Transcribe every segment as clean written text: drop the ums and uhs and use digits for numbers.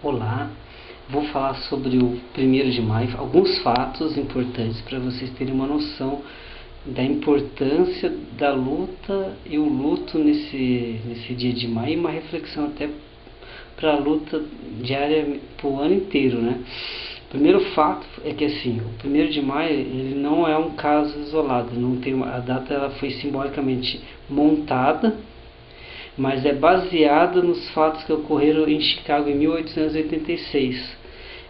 Olá, vou falar sobre o 1º de maio, alguns fatos importantes para vocês terem uma noção da importância da luta e o luto nesse dia de maio, e uma reflexão até para a luta diária para o ano inteiro, né? O primeiro fato é que assim, o 1º de maio ele não é um caso isolado, não tem a data, ela foi simbolicamente montada, mas é baseada nos fatos que ocorreram em Chicago em 1886.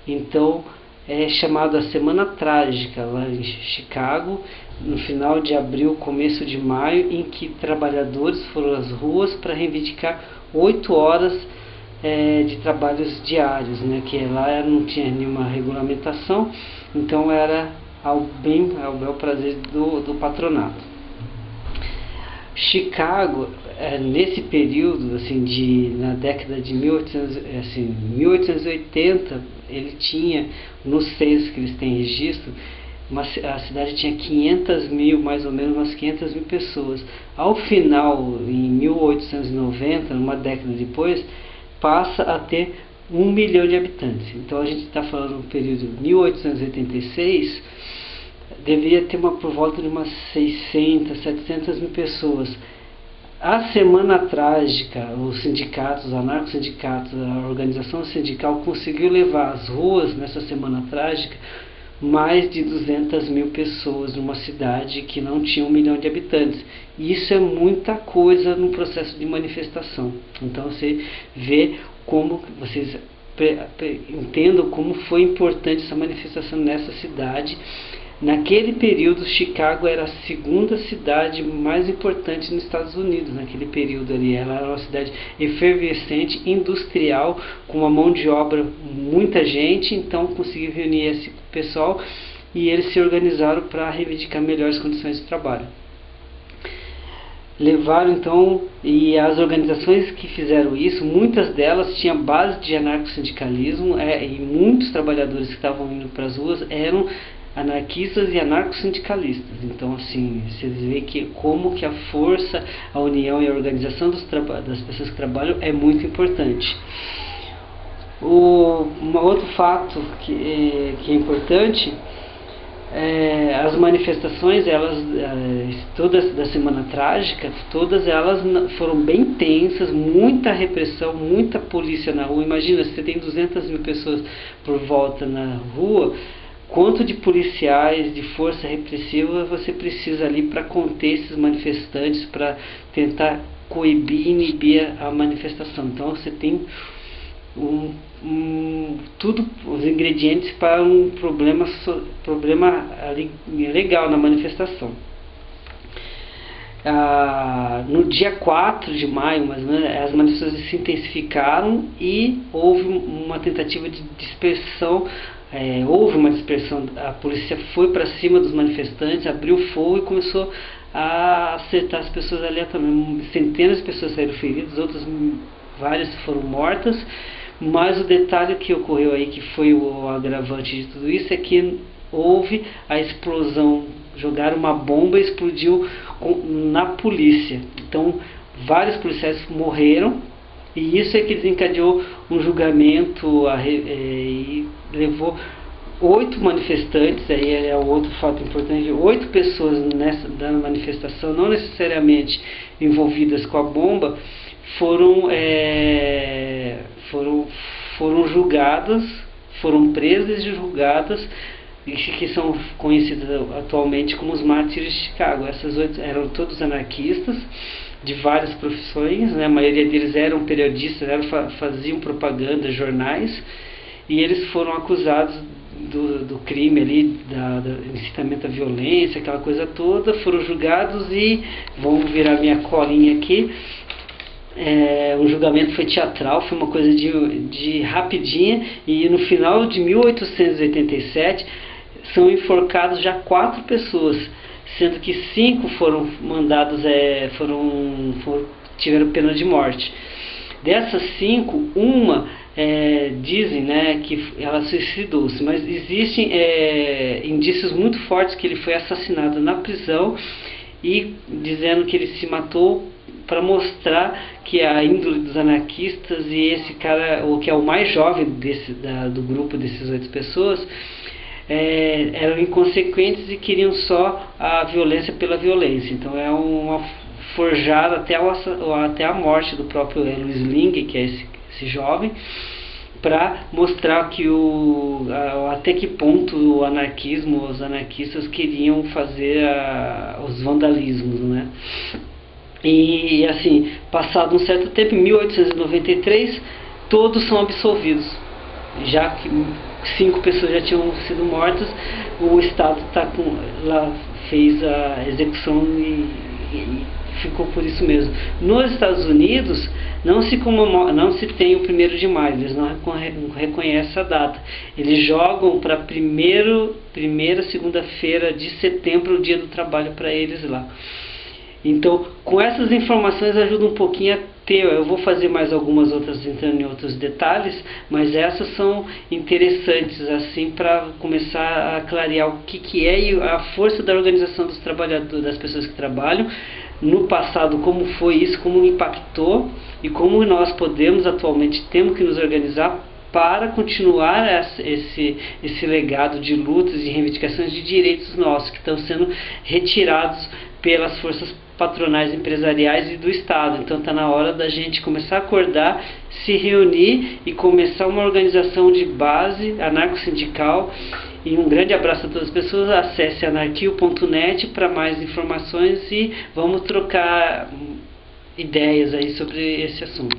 Então é chamada a Semana Trágica lá em Chicago, no final de abril, começo de maio, em que trabalhadores foram às ruas para reivindicar 8 horas de trabalhos diários, né, que lá não tinha nenhuma regulamentação, então era ao bel prazer do patronato. Chicago, nesse período, assim, na década de 1880, ele tinha, nos censos que eles têm registro, a cidade tinha 500 mil, mais ou menos umas 500 mil pessoas. Ao final, em 1890, uma década depois, passa a ter 1 milhão de habitantes. Então a gente está falando no período de 1886, deveria ter por volta de umas 600, 700 mil pessoas. A Semana Trágica, os sindicatos, os anarco-sindicatos, a organização sindical conseguiu levar às ruas, nessa Semana Trágica, mais de 200 mil pessoas numa cidade que não tinha 1 milhão de habitantes. Isso é muita coisa no processo de manifestação. Então você vê como, vocês entendam como foi importante essa manifestação nessa cidade. Naquele período, Chicago era a segunda cidade mais importante nos Estados Unidos. Naquele período ali, ela era uma cidade efervescente, industrial, com uma mão de obra, muita gente. Então conseguiu reunir esse pessoal e eles se organizaram para reivindicar melhores condições de trabalho. Levaram então, e as organizações que fizeram isso, muitas delas tinham base de anarco-sindicalismo, e muitos trabalhadores que estavam indo para as ruas eram anarquistas e anarco-sindicalistas. Então, assim, vocês veem como que a força, a união e a organização das pessoas que trabalham é muito importante. Um outro fato que é importante, as manifestações, todas da Semana Trágica, todas elas foram bem tensas, muita repressão, muita polícia na rua. Imagina, se você tem 200 mil pessoas por volta na rua, quanto de policiais, de força repressiva você precisa ali para conter esses manifestantes, para tentar coibir, inibir a manifestação. Então você tem tudo, os ingredientes para um problema ali, legal na manifestação. No dia 4 de maio, as manifestações se intensificaram e houve uma tentativa de dispersão. Houve uma dispersão, a polícia foi para cima dos manifestantes, abriu fogo e começou a acertar as pessoas aleatoriamente. Centenas de pessoas saíram feridas, várias foram mortas, mas o detalhe que ocorreu aí, que foi o agravante de tudo isso, é que houve a explosão, jogaram uma bomba e explodiu na polícia. Então vários policiais morreram, e isso é que desencadeou um julgamento e levou 8 manifestantes, aí é o outro fato importante, 8 pessoas da manifestação, não necessariamente envolvidas com a bomba, foram julgadas, foram presas e julgadas, que são conhecidas atualmente como os mártires de Chicago. Essas 8 eram todos anarquistas, de várias profissões, né? A maioria deles eram periodistas, faziam propaganda, jornais, e eles foram acusados do crime ali, do incitamento à violência, aquela coisa toda, foram julgados e, vão virar minha colinha aqui, o julgamento foi teatral, foi uma coisa de rapidinha, e no final de 1887 são enforcados já 4 pessoas, sendo que 5 foram mandados, tiveram pena de morte. Dessas 5, uma dizem, né, que ela suicidou-se, mas existem indícios muito fortes que ele foi assassinado na prisão, e dizendo que ele se matou para mostrar que a índole dos anarquistas e esse cara, o que é o mais jovem do grupo desses 8 pessoas, eram inconsequentes e queriam só a violência pela violência. Então é uma forjada até a morte do próprio Luiz Ling, que é esse jovem, para mostrar que até que ponto os anarquistas queriam fazer os vandalismos, né? E assim, passado um certo tempo, em 1893, todos são absolvidos, já que 5 pessoas já tinham sido mortas. O Estado fez a execução e ficou por isso mesmo. Nos Estados Unidos não se tem o 1º de maio, eles não reconhecem essa data. Eles jogam para primeira segunda-feira de setembro, o dia do trabalho para eles lá. Então, com essas informações ajuda um pouquinho a ter. Eu vou fazer mais algumas outras entrando em outros detalhes, mas essas são interessantes assim para começar a clarear o que é a força da organização dos trabalhadores, das pessoas que trabalham no passado, como foi isso, como impactou e como nós temos que nos organizar para continuar esse legado de lutas e reivindicações de direitos nossos que estão sendo retirados pelas forças patronais empresariais e do Estado. Então está na hora da gente começar a acordar, se reunir e começar uma organização de base anarco-sindical. E um grande abraço a todas as pessoas. Acesse anarquio.net para mais informações e vamos trocar ideias aí sobre esse assunto.